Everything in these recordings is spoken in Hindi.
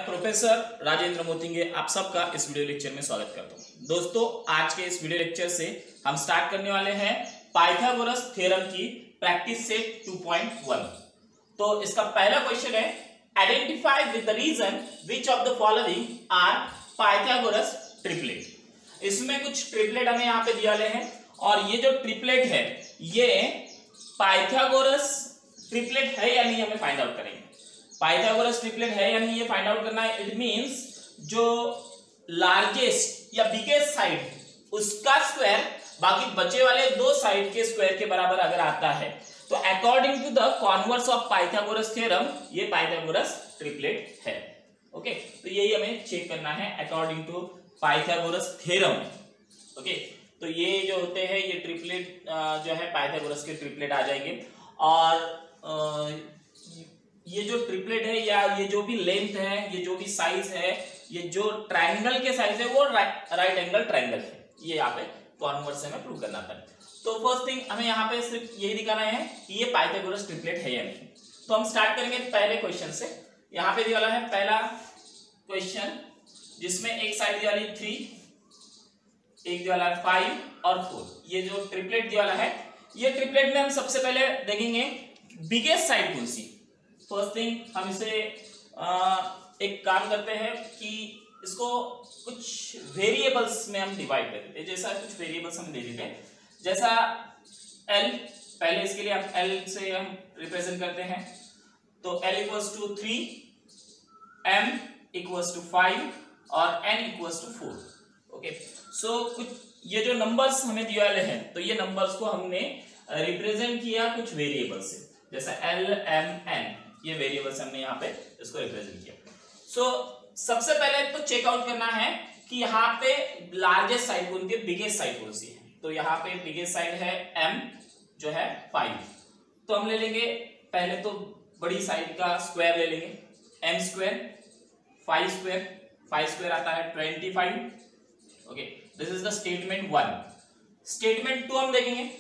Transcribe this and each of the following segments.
प्रोफेसर राजेंद्र मोतिंगे आप सबका इस वीडियो लेक्चर में स्वागत करता हूं। दोस्तों, आज के इस वीडियो लेक्चर से हम स्टार्ट करने वाले हैं पाइथागोरस थ्योरम की प्रैक्टिस सेट 2.1। तो इसका पहला क्वेश्चन है, identify with the reason which of the following are Pythagoras triplet. इसमें कुछ ट्रिपलेट हमें यहाँ पे दिया गया है और ये जो ट्रिपलेट है ये पाइथागोरस ट्रिपलेट है या नहीं हमें फाइंड आउट करेंगे। पाइथागोरस ट्रिपलेट है या नहीं ये फाइंड आउट करना है। इट मींस जो लार्जेस्ट या बिगेस्ट साइड है उसका स्क्वायर बाकी बचे वाले दो साइड के स्क्वायर के बराबर अगर आता है तो according to the converse of Pythagoras theorem ये पाइथागोरस ट्रिपलेट है। ओके, तो यही हमें चेक करना है according to Pythagoras theorem. Okay, तो ये जो होते हैं ये ट्रिपलेट जो है पाइथागोरस के ट्रिपलेट आ जाएंगे। और ये जो ट्रिपलेट है या ये जो भी लेंथ है, ये जो भी साइज है, ये जो ट्रायंगल के साइज है वो राइट एंगल ट्रायंगल है। ये यहाँ पे कॉन्वर्स से हमें प्रूव करना था। तो फर्स्ट थिंग हमें यहाँ पे सिर्फ यही दिखाना है कि ये पाइथागोरस ट्रिपलेट है या नहीं। तो हम स्टार्ट करेंगे पहले क्वेश्चन से। यहाँ पे दिया है पहला क्वेश्चन जिसमें एक साइड दिया 3, एक दिया 5 और 4। ये जो ट्रिपलेट दिया है ये ट्रिपलेट में हम सबसे पहले देखेंगे बिगेस्ट साइड कौन सी। फर्स्ट थिंग हम इसे एक काम करते हैं कि इसको कुछ वेरिएबल्स में हम डिवाइड कर देते हैं। जैसा कुछ वेरिएबल्स हम दे देते हैं, जैसा L, पहले इसके लिए हम L से हम रिप्रेजेंट करते हैं। तो L equals to 3, M equals to 5 और N equals to 4। Okay, so कुछ ये जो नंबर्स हमें दिए वाले हैं तो ये नंबर्स को हमने रिप्रेजेंट किया कुछ वेरिएबल से, जैसा L, M, N ये वेरिएबल्स हमने यहाँ पे इसको रिप्रेजेंट किया। सो सबसे पहले तो चेकआउट करना है कि यहाँ पे लार्जेस्ट साइड कौन सी है, बिगेस्ट साइड कौन सी है। तो यहाँ पे बिगेस्ट साइड है M जो है 5। तो हम ले लेंगे पहले तो बड़ी साइड का स्क्वायर ले लेंगे, M स्क्वायर 5 स्क्वायर, 5 स्क्वायर आता है 25। Okay, this is the statement 1। Statement 2 हम देखेंगे।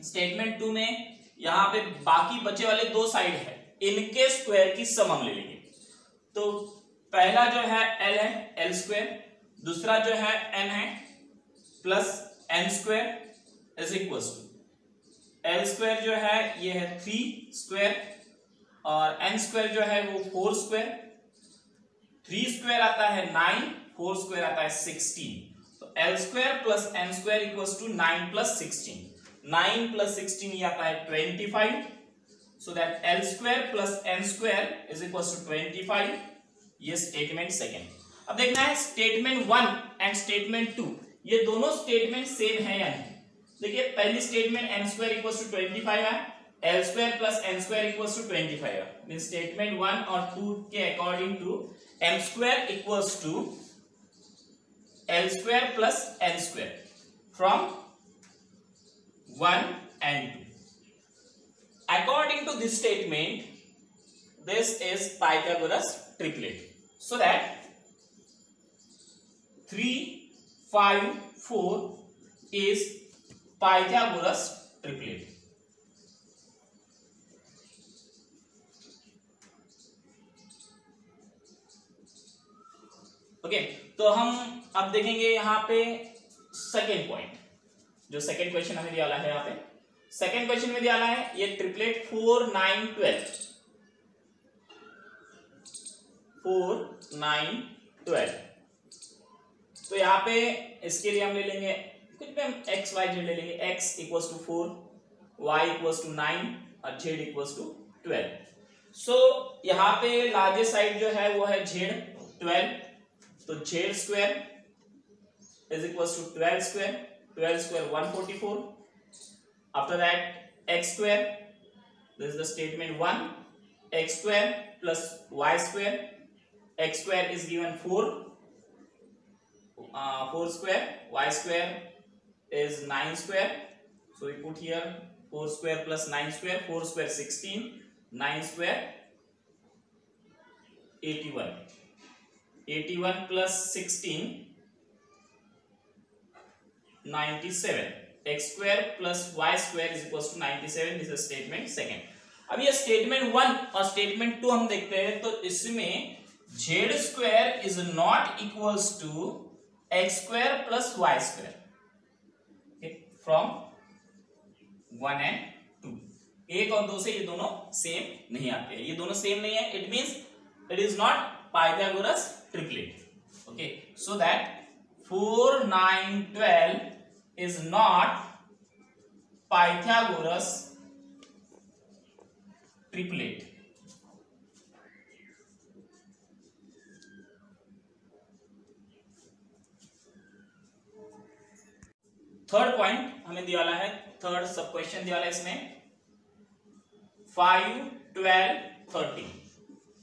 स्टेटमेंट 2 में यहाँ पे बाकी बचे वाले दो साइड है, इनके स्क्वायर की सम हम ले लेंगे। तो पहला जो है L है L स्क्वायर, दूसरा जो है N है plus N square is equal to L square जो है ये है 3 स्क्वायर और N स्क्वायर जो है वो 4 स्क्वायर। 3 स्क्वायर आता है 9, 4 स्क्वायर आता है 16। तो L square plus N square equals to 9 plus 16। 9 plus 16 ये आता है 25। So that L square plus N square is equals to 25। ये स्टेटमेंट सेकेंड। अब देखना है स्टेटमेंट 1 एंड स्टेटमेंट 2 ये दोनों स्टेटमेंट सेम है या नहीं। देखिए पहली statement M square equals to 25 है, L square plus N square equals to 25 है। मीन स्टेटमेंट 1 और 2 के according to M square equals to L square plus N square from 1 and 2। According to this statement, this is Pythagoras triplet. So that 3, 5, 4 is Pythagoras triplet. Okay, तो हम अब देखेंगे यहाँ पे सेकेंड पॉइंट। जो सेकेंड क्वेश्चन हमें दिया है यहाँ पे, सेकेंड क्वेश्चन में दिया है ये ट्रिपलेट 4, 9, 12। 4, 9, 12। तो यहाँ पे इसके लिए हम ले लेंगे कुछ भी हम x, y, z ले लेंगे। x equals to 4, y equals to 9 और z इक्वल्स टू 12। सो यहाँ पे लार्जेस्ट साइड जो है वो है z 12। तो z square is equals to 12 square, 12 square 144। After that x square, this is the statement 1, x square plus y square. X square is given 4, 4 square, y square is 9 square. So we put here 4 square plus 9 square, 4 square 16, 9 square 81. 81 plus 16 97। x square plus y square is equals to 97। This statement second. अब ये स्टेटमेंट 1 और स्टेटमेंट 2 हम देखते हैं तो इसमें Z square is not equals to X square plus Y square from 1 and 2। 1 और 2 से ये दोनों सेम नहीं आते हैं, ये दोनों सेम नहीं है, it means it is not Pythagoras triplet. Okay, so that 4 9 12 is not Pythagoras triplet. Third point हमें दिया वाला है, थर्ड सब क्वेश्चन दिया वाला है इसमें 5 12 13।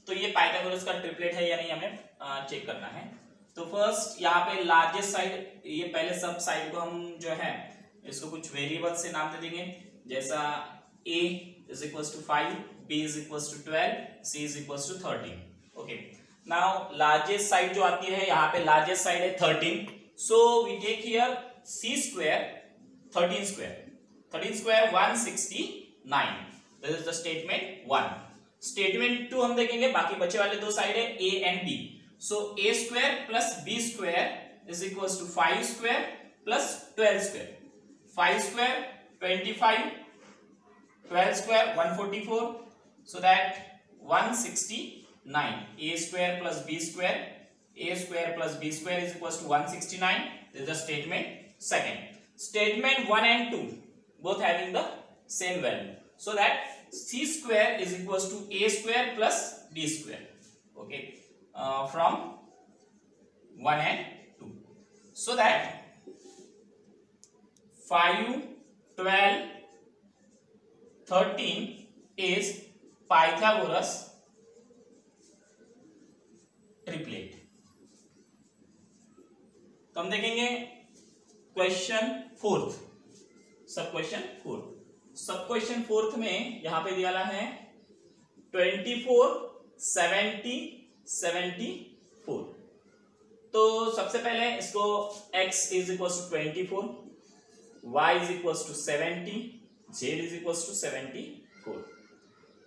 तो ये पाइथागोरस का ट्रिपलेट है या नहीं हमें चेक करना है। तो फर्स्ट यहाँ पे लार्जेस्ट साइड, ये पहले सब साइड को हम जो है इसको कुछ वेरिएबल से नाम दे देंगे, जैसा a is equals to 5, b is equals to 12, c is equals to 13। Okay, now largest side जो आती है यहाँ पे लार्जेस्ट साइड है 13, so we take here c square 13 square 169। This is the statement 1। Statement 2 हम देखेंगे, बाकी बचे वाले दो साइड है a and b। So a square plus b square is equals to 5 square plus 12 square. 5 square 25, 12 square 144, so that 169। a square plus b square is equals to 169। This is the statement second। statement 1 and 2 both having the same value, so that c square is equals to a square plus b square, okay, from 1 and 2, so that 5 12 13 is Pythagoras triplet। तो हम देखेंगे क्वेश्चन फोर्थ, सब क्वेश्चन फोर्थ में यहां पे दिया है 24 70 74। तो सबसे पहले इसको x is equals to 24, y is equals to 70, z is equals to 74।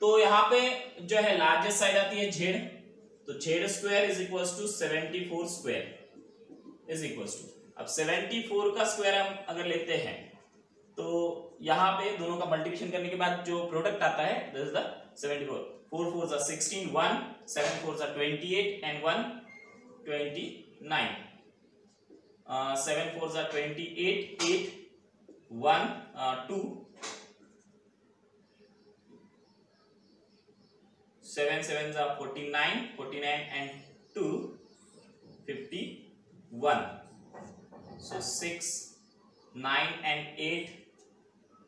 तो यहाँ पे जो है लार्जेस्ट साइड आती है z, तो z square is equals to 74 square is equals to, अब 74 का स्क्वायर हम अगर लेते हैं तो यहाँ पे दोनों का मल्टीप्लिकेशन करने के बाद जो प्रोडक्ट आता है this is the 74। 4 4s are 16, 1 7 4s are 28 and 1 29, 7 4s are 28, 8 1 2, 7 7s are 49, 49 and 2 51, so 6 9 and 8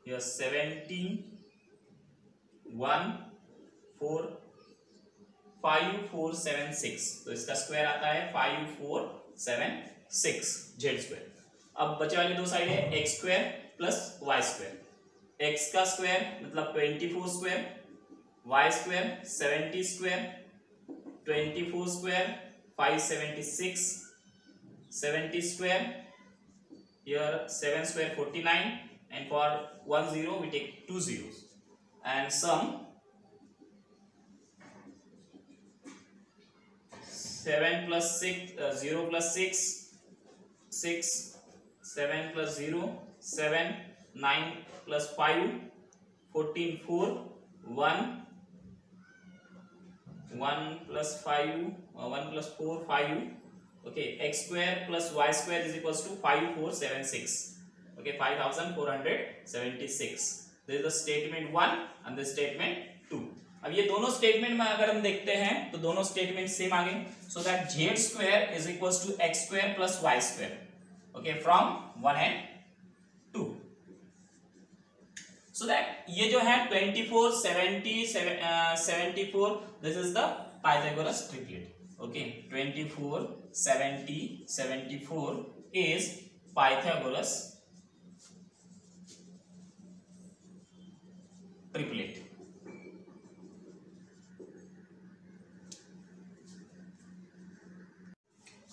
here 17, 1 4 5 4 7 6, तो इसका स्क्वायर आता है 5 4 7 6 जेड स्क्वायर। अब बचे वाली दो साइड है X square plus Y square. X का स्क्वायर मतलब 24 square, Y square 70 square, 24 square 576, 70 square here 7 square 49, and for 1 0 we take 2 zeros and sum 7 plus 6 0 plus 6 6, 7 plus 0 7, 9 plus 5 14 4, 1 1 plus 5 1 plus 4 5, okay, x square plus y square is equals to 5476, okay, 5476। this is the statement 1 and the statement 2। अब ये दोनों स्टेटमेंट में अगर हम देखते हैं तो दोनों स्टेटमेंट सेम आ गए, so that z square is equals to x square plus y square, okay, from 1 and 2, so that ये जो है 24 70 74, this is the Pythagoras triplet, okay, 24 70 74 is Pythagoras triplet।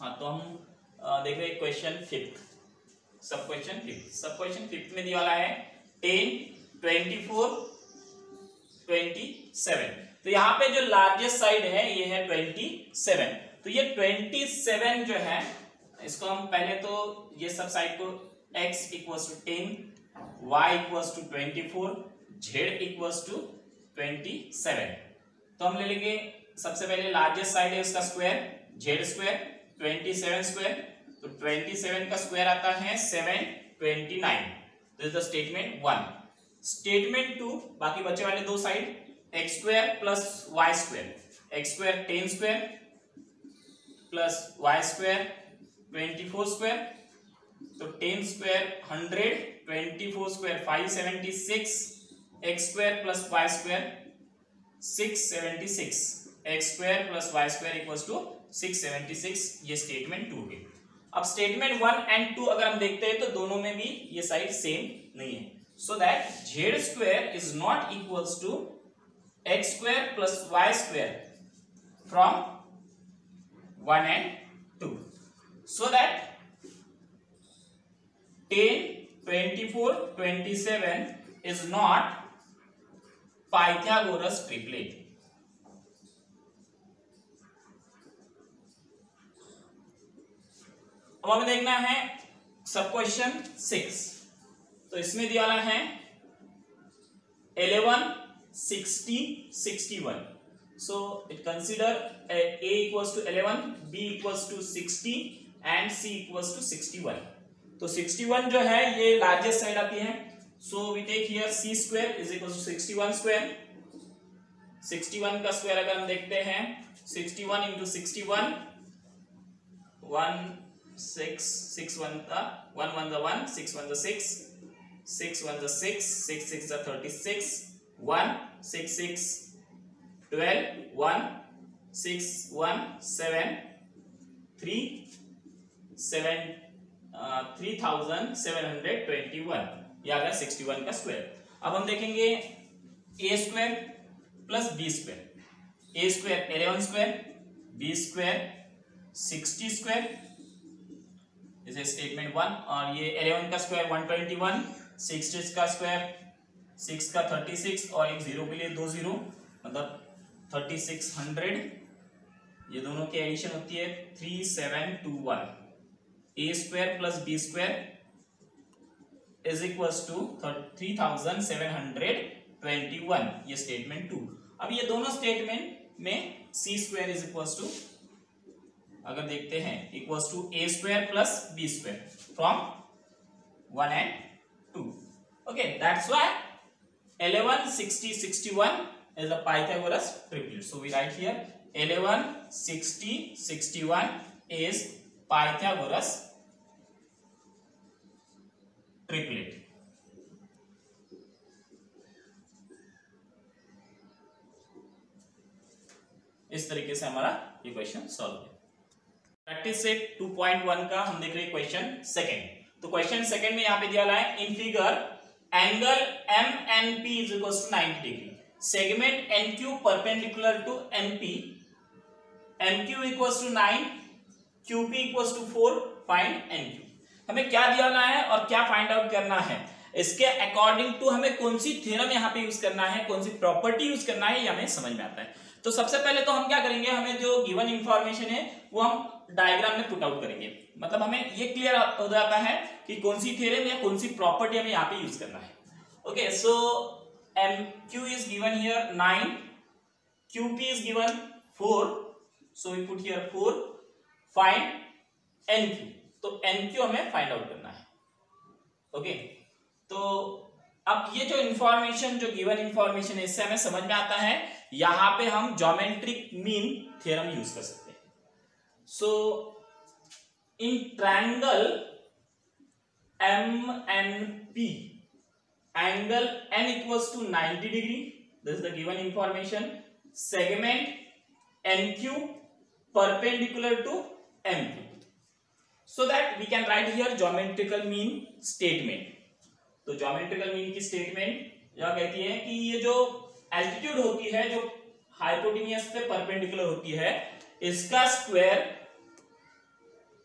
हाँ, तो हम देख रहे हैं क्वेश्चन फिफ्थ, सब क्वेश्चन फिफ्थ में दिया वाला है 10 24 27। तो यहाँ पे जो लार्जेस्ट साइड है ये है 27। तो ये 27 जो है इसको हम पहले तो ये सब साइड को x equals to 10, y equals to 24, z equals to 27। तो हम ले लेंगे सबसे पहले लार्जेस्ट साइड है उसका स्क्वायर z स्क्वायर 27 स्क्वायर, तो 27 का स्क्वायर आता है 729। This is the statement 1। Statement 2 बाकी बचे वाले दो side x square plus y square, x square 10 square plus y square 24 square, तो 10 square 100, 24 square 576, x square plus y square 676, x square plus y square equals to 676। ये स्टेटमेंट 2 है। अब स्टेटमेंट 1 एंड 2 अगर हम देखते हैं तो दोनों में भी ये साइड सेम नहीं है, so that z square is not equals to x square plus y square from 1 and 2, so that 10, 24, 27 is not Pythagoras triplet. अब हमें देखना है सब क्वेश्चन 6। तो इसमें दिया वाला है 11, 60, 61। So it consider A equals to 11, B equals to 60 and C equals to 61। तो 61 जो है ये लार्जेस्ट साइड आती है, so we take here C square is equals to 61 square। 61 का स्क्वायर अगर हम देखते हैं 61 into 61, 1 6 6 1 का 1 1 the 1 6 1 the 6 6 1 the 6 6 6 the 36 1 6 6 12 1 6 1 7 3 7 3721। यह आ गया 61 का स्क्वायर। अब हम देखेंगे a square plus b square, a square 11 square, b square 60 square, is statement 1। और ये 11 का स्क्वायर 121, 60 का स्क्वायर 6 का 36 और एक जीरो के लिए 2 जीरो मतलब 3600। ये दोनों की एडिशन होती है 3721। a square plus b square is equals to 3721। ये स्टेटमेंट 2। अब ये दोनों स्टेटमेंट में c square is equals to अगर देखते हैं equals to a square plus b square from 1 and 2। Okay, that's why 11, 60, 61 is a Pythagoras triplet. So we write here 11, 60, 61 is Pythagoras triplet. इस तरीके से हमारा ये क्वेश्चन सॉल्व है। प्रैक्टिस सेट 2.1 का हम देख रहे हैं क्वेश्चन सेकंड। तो क्वेश्चन सेकंड में यहाँ पे दिया है in figure angle MNP is equals to 90 degree, segment NQ perpendicular to MP, MQ equals to 9, QP equals to 4, find NQ। हमें क्या दिया है और क्या फाइंड आउट करना है, इसके अकॉर्डिंग टू हमें कौन सी थ्योरम यहाँ पे यूज करना है, कौन सी प्रॉपर्टी यूज करना है, ये हमें समझ में आता है। तो सबसे पहले तो हम क्या करेंगे, हमें जो गिवन इंफॉर्मेशन है वो हम डायग्राम में पुट आउट करेंगे, मतलब हमें ये क्लियर हो जाता है कि कौन सी थ्योरम या कौन सी प्रॉपर्टी हमें यहाँ पे यूज करना है। Okay, so MQ is given here 9, QP is given 4, so we put here 4, find NQ। तो NQ हमें फाइंड आउट करना है। ओके, तो अब ये जो इंफॉर्मेशन जो गिवन इंफॉर्मेशन है इससे हमें समझ में आता है यहां पे हम ज्योमेट्रिक मीन थ्योरम यूज कर सकते हैं। So in triangle MNP angle N equals to 90 degree, this is the given information, segment NQ perpendicular to MP, so that we can write here geometrical mean statement। तो geometrical mean की statement यह कहती है कि ये जो एल्टीट्यूड होती है जो हाइपोटेन्यूस पे परपेंडिकुलर होती है, इसका स्क्वायर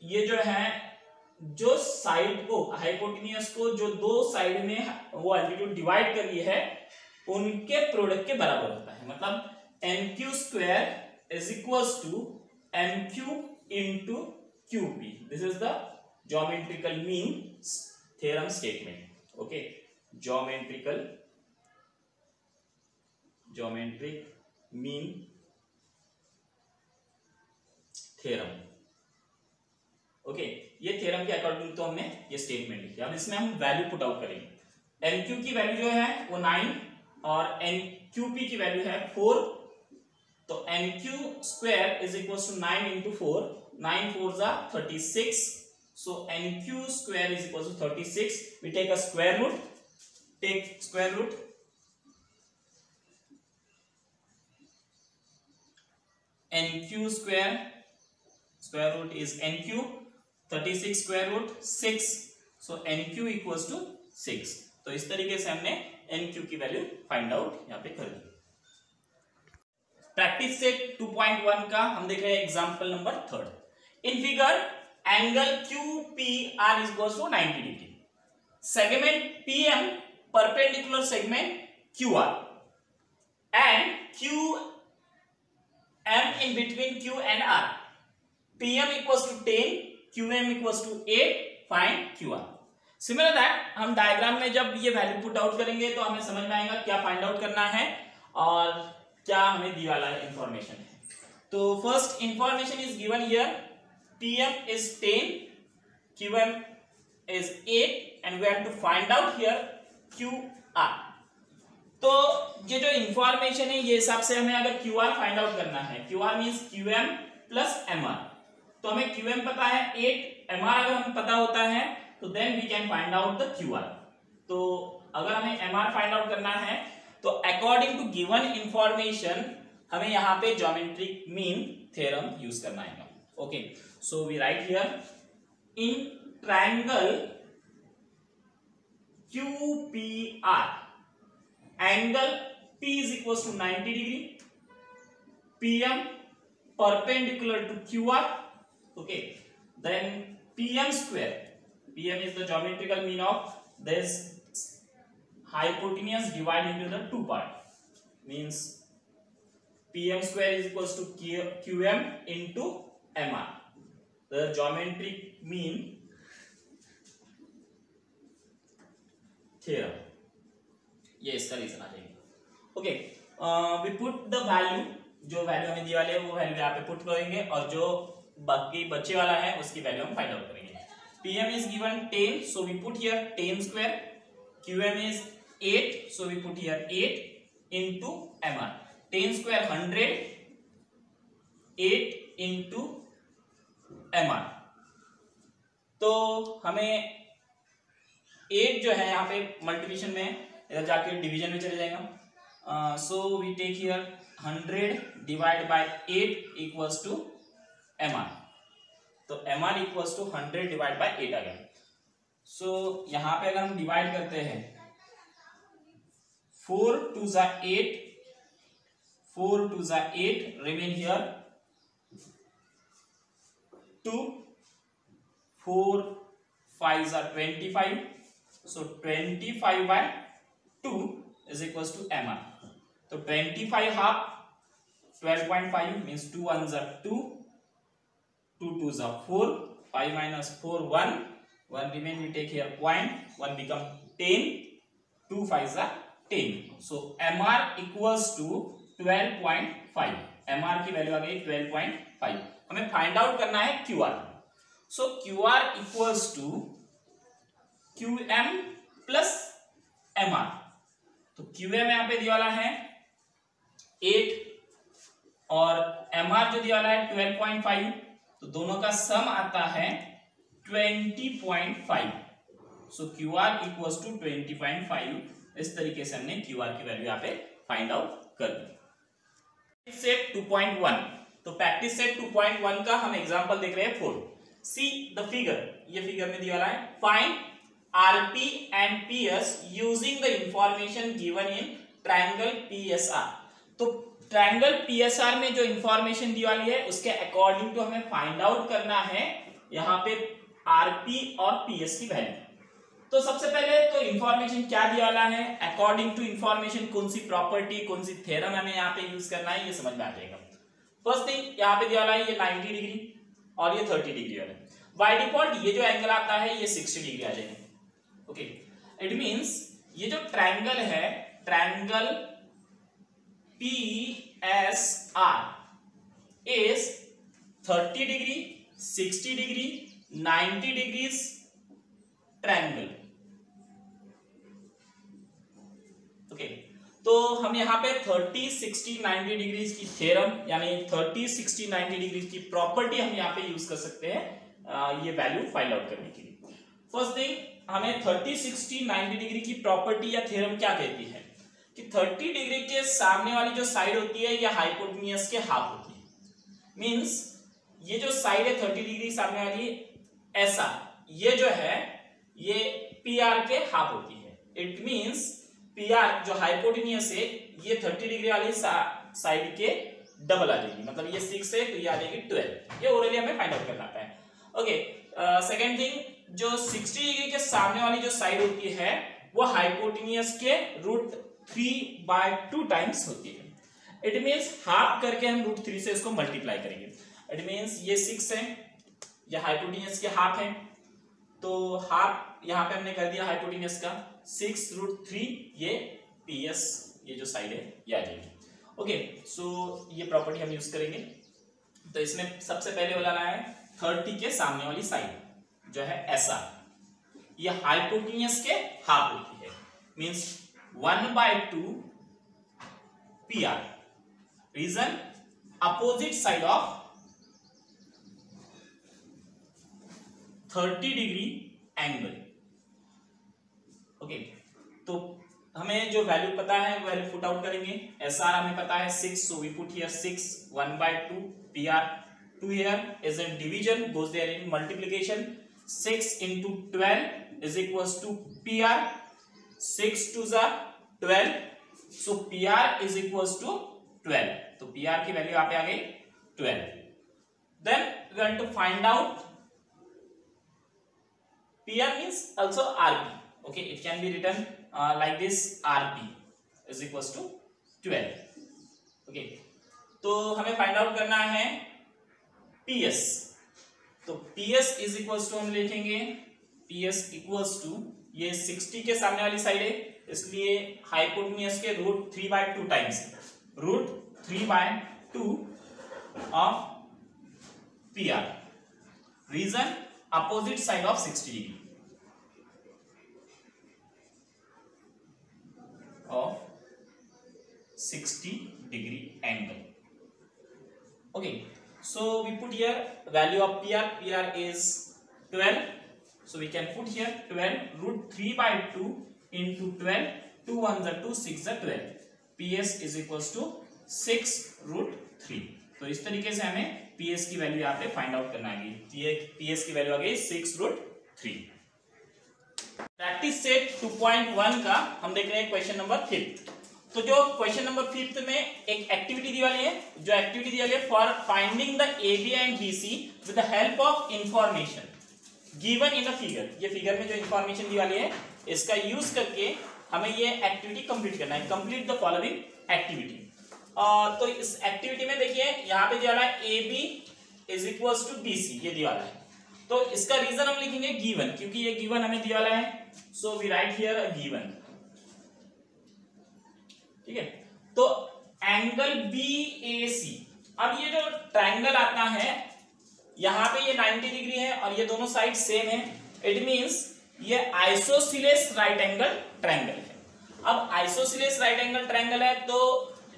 ये जो है जो साइड को हाइपोटेन्यूस को जो दो साइड में वो एल्टीट्यूड डिवाइड कर रही है उनके प्रोडक्ट के बराबर होता है। मतलब MQ square is equals to MQ into QP. This is the geometrical mean theorem statement. Okay, geometric mean theorem. Okay, ये थ्योरम के अकॉर्डिंग तो हमने ये स्टेटमेंट लिखी. अब इसमें हम वैल्यू पुट आउट करेंगे. एनक्यू की वैल्यू जो है वो 9 और एनक्यूपी की वैल्यू है 4. तो NQ square is equal to 9 into 4. 9 4 जा 36. So NQ square is equal to 36. We take a square root. Take square root. NQ square root is NQ. 36 square root 6. So NQ equals to 6. तो इस तरीके से हमने NQ की वैल्यू फाइंड आउट यहाँ पे कर ली. प्रैक्टिस सेट 2.1 का हम देख रहे हैं example number 3. In figure angle QPR is equals to 90 degree. Segment PM perpendicular segment QR and QM in between Q and R. PM equals to 10, QM equals to 8. Find QR. Similar that हम डायग्राम में जब ये वैल्यू पुट आउट करेंगे तो हमें समझ में आएगा क्या फाइंड आउट करना है और क्या हमें दिया वाला इंफॉर्मेशन है. तो first information is given here. PM is 10, QM is 8 and we have to find out here QR. तो ये जो इंफॉर्मेशन है ये हिसाब से हमें अगर QR फाइंड आउट करना है, QR means QM plus MR. तो हमें QM पता है 8, MR अगर हमें पता होता है तो then we can find out the QR. तो अगर हमें MR फाइंड आउट करना है तो अकॉर्डिंग टू गिवन इंफॉर्मेशन हमें यहाँ पे ज्योमेट्रिक मीन थ्योरम यूज करना है. Okay, so we write here in triangle QPR angle P is equals to 90 degree. PM perpendicular to QR. Okay, then PM square. PM is the geometrical mean of this hypotenuse divided into the two part. Means PM square is equals to QM into MR. The geometric mean theorem. ये इसका रीजन आ जाएगा. Okay, we put the value. जो वैल्यू हमें दिए वाले है वो वैल्यू यहाँ पे पुट करेंगे और जो बाकी बचे वाला है उसकी वैल्यू हम फाइंड आउट करेंगे. PM is given 10, so we put here 10 square. QM is 8, so we put here 8 into MR. 10 square 100, 8 into MR. तो हमें 8 जो है यहाँ पे मल्टीप्लिकेशन में इधर जाके डिवीजन में चले जाएगा. So we take here 100 divide by 8 equals to MR. तो MR equals to 100 divide by 8 आ गया. सो यहाँ पे अगर हम डिवाइड करते हैं 4 2 जा 8, 4 2 जा 8, रिमेन हियर 2, 4 5 जा 25. सो 25 bye 2 is equals to MR. तो 25 half 12.5 means 2 ones are 2, 2 twos are 4, 5 minus 4 1, 1 remain. We take here point, 1 become 10, 2 5s are 10. So MR equals to 12.5. MR की वैल्यू आ गई 12.5. हमें फाइंड आउट करना है QR. So QR equals to QM plus MR. तो QM यहाँ पे दिया वाला है 8 और MR जो दिया वाला है 12.5. तो दोनों का सम आता है 20.5. सो QR इक्वल्स टू 20.5. इस तरीके से हमने QR की वैल्यू यहाँ पे फाइंड आउट कर दी. सेट 2.1. तो प्रैक्टिस सेट 2.1 का हम एग्जांपल देख रहे हैं 4. See the figure. ये फिगर में दिया वाला है find RP and PS using the information given in triangle PSR. तो ट्रायंगल PSR में जो इंफॉर्मेशन दी वाली है उसके अकॉर्डिंग टू हमें फाइंड आउट करना है यहाँ पे RP और PS की वैल्यू. तो सबसे पहले तो इंफॉर्मेशन क्या दिया वाला है, अकॉर्डिंग टू इंफॉर्मेशन कौन सी प्रॉपर्टी कौन सी थ्योरम हमें यहाँ पे यूज करना है ये समझ में आ जाएगा। फर्स्ट थिंग यहाँ पे दिया वाला है ये 90 डिग्री और ये 30 डिग्री वाला है। बाय डिफॉल्ट ये जो एंगल आता है ये 60 डिग्री आ जाएगा। ओके, इट मींस ये जो ट्रायंगल है, triangle PSR is 30 degree, 60 degree, 90 degrees triangle. Okay, तो हम यहाँ पे 30, 60, 90 डिग्रीज की थ्योरम यानी 30, 60, 90 डिग्रीज की प्रॉपर्टी हम यहाँ पे यूज कर सकते हैं ये वैल्यू फाइंड आउट करने के लिए। फर्स्ट थिंग, हमें 30, 60, 90 डिग्री की प्रॉपर्टी या थ्योरम क्या कहती है कि 30 डिग्री के सामने वाली जो साइड होती है ये हाइपोटेन्यूज के हाफ होती है। मींस ये जो साइड है 30 डिग्री सामने वाली ऐसा, ये जो है ये PR के हाफ होती है। इट मींस PR जो हाइपोटेन्यूज है ये 30 डिग्री वाली साइड के डबल आ जाएगी, मतलब ये 6 है तो ये आ जाएगी 12। ये ओरली हमें फाइंड आउट करना है। ओके, सेकंड थिंग, जो 60 डिग्री के सामने वाली जो साइड होती है वो हाइपोटेन्यूज के √3/2 टाइम्स होती है। इट मींस हाफ करके हम √3 से इसको मल्टीप्लाई करेंगे। इट मींस ये 6 है, ये हाइपोटेन्यूज के हाफ है, तो हाफ यहाँ पे हमने कर दिया हाइपोटेन्यूज का 6√3, ये PS ये जो साइड है ये आ जाएगी। ओके, सो ये प्रॉपर्टी हम यूज करेंगे। तो इसमें सबसे पहले बोला है 30 के सामने वाली साइड जो है ऐसा, ये हाइपोटेन्यूज के हाफ होती है। Means 1/2 PR। Reason, opposite side of 30 degree angle. Okay, तो हमें जो वैल्यू पता है वो वैल्यू पुट आउट करेंगे। SR हमें पता है 6, so we put here 6, 1/2 PR। 2 here is in division, goes there in multiplication। 6 into 12 is equals to PR। 6 2s are 12, so PR is equals to 12। तो PR की वैल्यू यहाँ पे आ गई 12। Then we want to find out PR means also RP। Okay, it can be written like this, RP is equals to 12। Okay, तो हमें फाइंड आउट करना है PS। तो PS इज इक्वल्स टू हम लिखेंगे PS इक्वल्स टू, ये 60 के सामने वाली साइड है इसलिए हाइपोटेन्यूज के √3/2 times, √3/2 of PR। Reason, opposite side of 60 degree of 60 degree angle। Okay, so we put here value of PR। PR is 12, so we can put here 12 √3/2 into 12, 2 1s are 2, 6 are 12। PS is equals to 6√3। तो इस तरीके से हमें PS की वैल्यू यहाँ पे फाइंड आउट करना है। PS की वैल्यू आ गई 6√3। प्रैक्टिस सेट 2.1 का हम देख रहे हैं क्वेश्चन नंबर 5। तो जो क्वेश्चन नंबर 5 में एक एक्टिविटी दी वाली है, जो एक्टिविटी दी वाली है for finding the AB and BC with the help of information given in the figure. ये फिगर में जो इंफॉर्मेशन दी वाली है इसका यूज करके हमें ये एक्टिविटी कंप्लीट करना है। Complete the following activity. तो इस एक्टिविटी में देखिए यहाँ पे दिया वाला है AB is equals to BC, ये दिया वाला है। तो इसका रीजन हम लिखेंगे गिवन, क्योंकि ये गिवन हमें दिया वाला है, so we write here a given. ठीक है, तो एंगल BAC, अब ये जो ट्रायंगल आता है यहां पे ये 90 डिग्री है और ये दोनों साइड सेम है। इट मींस ये आइसोसेलेस राइट एंगल ट्रायंगल है। अब आइसोसेलेस राइट एंगल ट्रायंगल है तो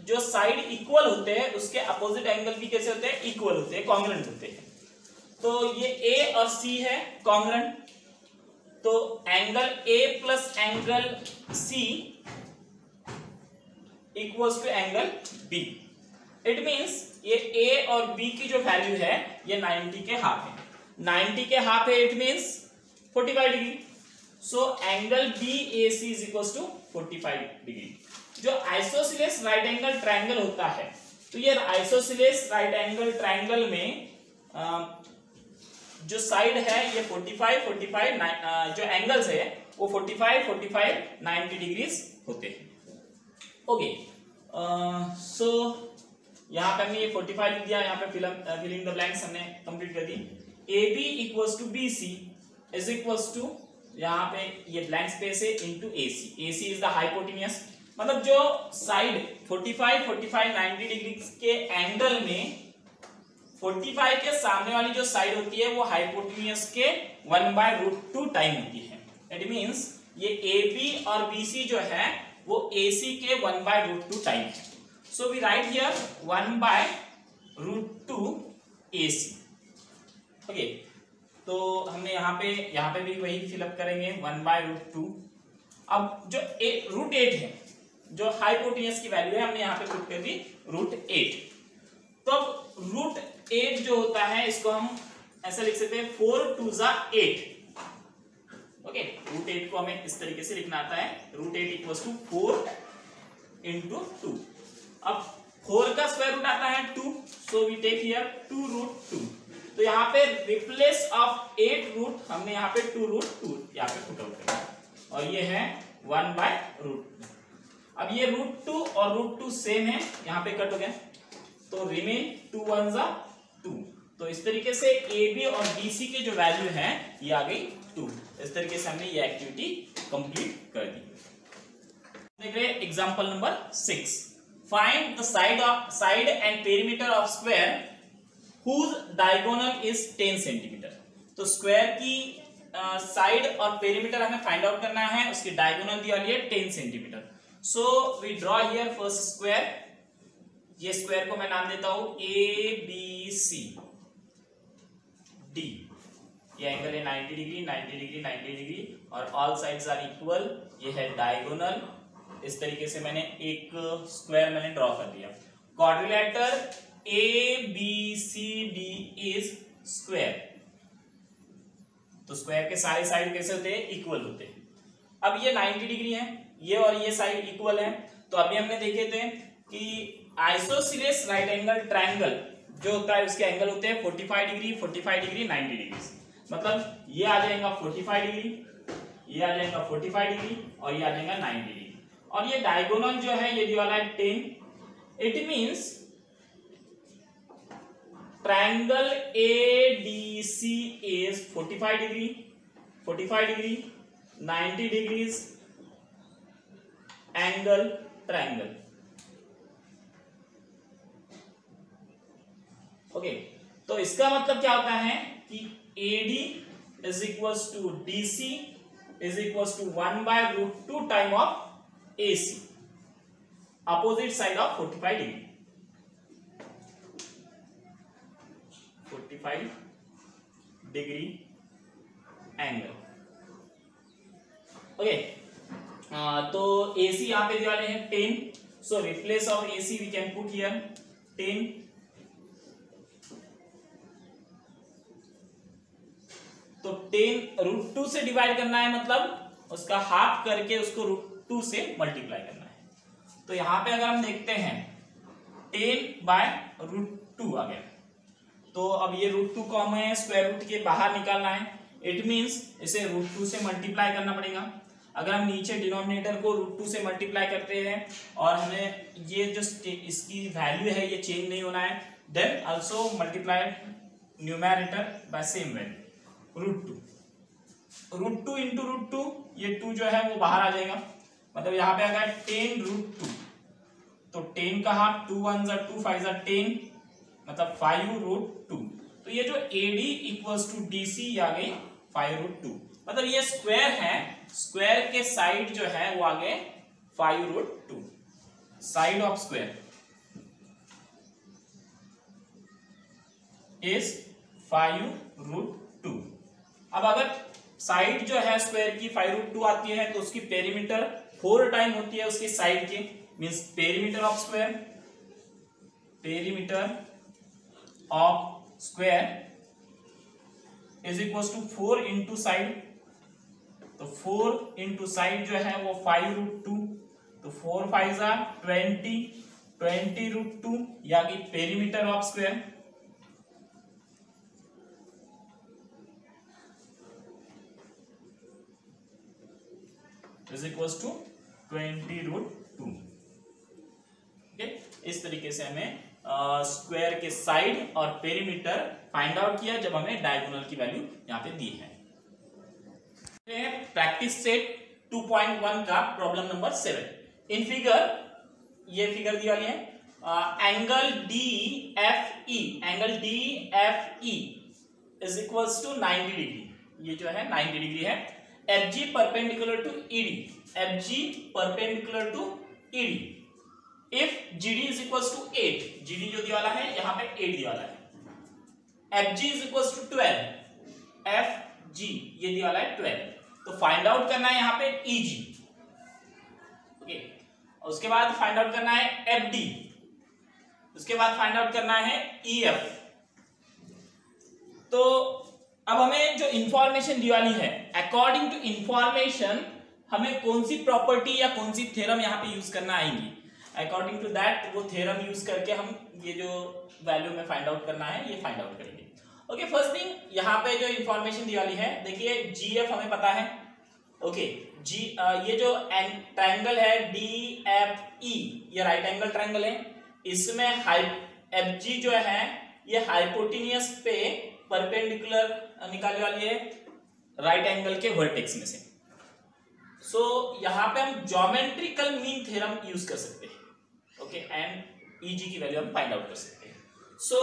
जो साइड इक्वल होते हैं उसके अपोजिट एंगल भी कैसे होते हैं, इक्वल होते हैं, कॉन्ग्रुएंट होते हैं। तो ये A और C है कॉन्ग्रुएंट, तो angle A plus angle C equals to angle B। It means ये A और B की जो वैल्यू है ये 90 के हाफ है। 90 के हाफ है, it means 45 degree. So angle BAC is equals to 45 degree. जो आइसोसेलेस राइट एंगल ट्रायंगल होता है, तो ये आइसोसेलेस राइट एंगल ट्रायंगल में जो साइड है ये 45 जो एंगल्स है वो 45, 90 डिग्रीज होते हैं। ओके, सो यहाँ पे हमने ये 45 लिख दिया, यहाँ पे फिलिंग द ब्लैंक्स हमने कंप्लीट कर दी। A B equals to B C is equals to, यहाँ पे ये ब्लैंक स्पेस है, into A C. A C is the hypotenuse, मतलब जो साइड 45, 90 डिग्री के एंगल में 45 के सामने वाली जो साइड होती है वो हाइपोटेन्यूस के 1/√2 टाइम होती है। इट मींस ये ए बी और बी सी जो है वो ए सी के 1/√2 टाइम है। So we write here 1/√2 A C. Okay, तो हमने यहाँ पे भी वही फिलअप करेंगे 1/√2। अब जो √8 है, जो हाइपोटेन्यूस की वैल्यू है, हमने यहाँ पे पुट कर दी √8। तो अब √8 जो होता है इसको हम ऐसे लिख सकते हैं 4 2 8। ओके, √8 को हमें इस तरीके से लिखना आता है, √8 इक्वल्स टू 4 इंटू 2। अब 4 का स्क्वायर रूट आता है 2, सो वी टेक हियर 2√2। तो यहाँ पे रिप्लेस ऑफ 8 रूट हमने यहाँ पे 2√2 यहाँ पे पुट आउट किया, और ये है 1/√2। अब ये √2 और √2 सेम है, यहाँ पे कट हो गया, तो रिमेन 2 1 2। तो इस तरीके से ए बी और बी सी के जो वैल्यू है ये आ गई 2। इस तरीके से हमने ये एक्टिविटी कंप्लीट कर दी। देख रहे हैं example number 6। Find the side and perimeter of square whose diagonal is 10 centimetre. तो स्क्वायर की साइड और पेरीमीटर हमें फाइंड आउट करना है, उसकी डायगोनल दी वाली है 10 centimetre. So we draw here first square. ये स्क्वायर को मैं नाम देता हूं ए बी सी डी। ये एंगल है 90 डिग्री, 90 डिग्री, 90 डिग्री, और ऑल साइड्स आर इक्वल। ये है डायगोनल। इस तरीके से मैंने एक स्क्वायर मैंने ड्रॉ कर दिया। Quadrilateral A B C D is square. तो स्क्वायर के सारे साइड कैसे होते हैं? इक्वल होते हैं। अब ये 90 डिग्री है, ये और ये साइड इक्वल है। तो अभी हमने देखे थे कि आइसोसेलेस राइट एंगल ट्रायंगल जो होता है उसके एंगल होते हैं 45 डिग्री, 45 डिग्री, 90 डिग्री। मतलब ये आ जाएगा 45 डिग्री, ये आ जाएगा 45 डिग्री, और ये आ जाएगा 90 डिग्री। और ये डायगोनल जो है ये वाला है 10। It means triangle ADC is 45 degree, 90 degrees angle triangle. Okay, तो इसका मतलब क्या होता है कि AD is equals to DC is equals to 1/√2 time of AC, opposite side of 45 degree, 45 degree angle. Okay, तो AC यहां पे वाले हैं 10, सो replace of AC we can put here 10। तो 10 √2 से डिवाइड करना है, मतलब उसका हाफ करके उसको √2 से मल्टीप्लाई करना है। तो यहां पे अगर हम देखते हैं 10/√2 आ गया। तो अब ये √2 को हमें स्क्वायर रूट के बाहर निकालना है। इट मींस इसे √2 से मल्टीप्लाई करना पड़ेगा। अगर हम नीचे डिनोमिनेटर को √2 से मल्टीप्लाई करते हैं और हमें ये जो इसकी वैल्यू है ये चेंज नहीं होना है, then also multiply numerator by same value √2 into √2। ये 2 जो है वो बाहर आ जाएगा, मतलब यहाँ पे अगर 10√2, तो 10 का हाफ 2 1 2 5 10, मतलब 5√2। तो ये जो AD इक्वल्स टू DC आ गई 5√2। मतलब ये स्क्वायर है, स्क्वायर के साइड जो है वो आ गए 5√2। Side of square is 5√2। अब अगर साइड जो है स्क्वायर की 5√2 आती है तो उसकी पेरीमीटर 4 टाइम होती है उसकी साइड की, means perimeter of square, perimeter of square is equal to 4 into side. तो 4 इंटू साइड जो है वो 5√2, तो 4 5 20/√2 यानी perimeter of square. Is equals to 20√2। Okay, इस तरीके से हमें स्क्वायर के साइड और पेरीमीटर फाइंड आउट किया जब हमें डायगोनल की वैल्यू यहाँ पे दी है। प्रैक्टिस सेट 2.1 का प्रॉब्लम नंबर 7। इन फिगर, ये फिगर दी वाली है, angle DFE, angle DFE is equals to 90 degree. ये जो है 90 डिग्री है। FG perpendicular to ED, FG perpendicular to ED। If GD is equals to 8, GD जो दिया वाला है यहाँ पे 8 दिया वाला है। FG is equals to 12, FG ये दिया वाला है 12। तो फाइंड आउट करना है यहाँ पे EG। ओके, उसके बाद फाइंड आउट करना है FD, उसके बाद फाइंड आउट करना है EF। तो अब हमें जो इंफॉर्मेशन दी वाली है, अकॉर्डिंग टू इंफॉर्मेशन हमें कौन सी प्रॉपर्टी या कौन सी थ्योरम यहाँ पे यूज करना आएंगी, अकॉर्डिंग टू दैट वो थ्योरम यूज करके हम ये जो वैल्यू में फाइंड आउट करना है ये फाइंड आउट करेंगे। ओके, फर्स्ट थिंग यहाँ पे जो इंफॉर्मेशन दी वाली है, देखिए GF हमें पता है। ओके, ये जो ट्रायंगल है DFE, ये राइट एंगल ट्रायंगल है। इसमें FG जो है ये हाइपोटेन्यूस पे परपेंडिकुलर निकालने वाली है राइट एंगल के वर्टेक्स में से। सो यहाँ पे हम ज्योमेट्रिकल मीन थ्योरम यूज कर सकते हैं। ओके, एंड EG की वैल्यू हम फाइंड आउट कर सकते हैं। सो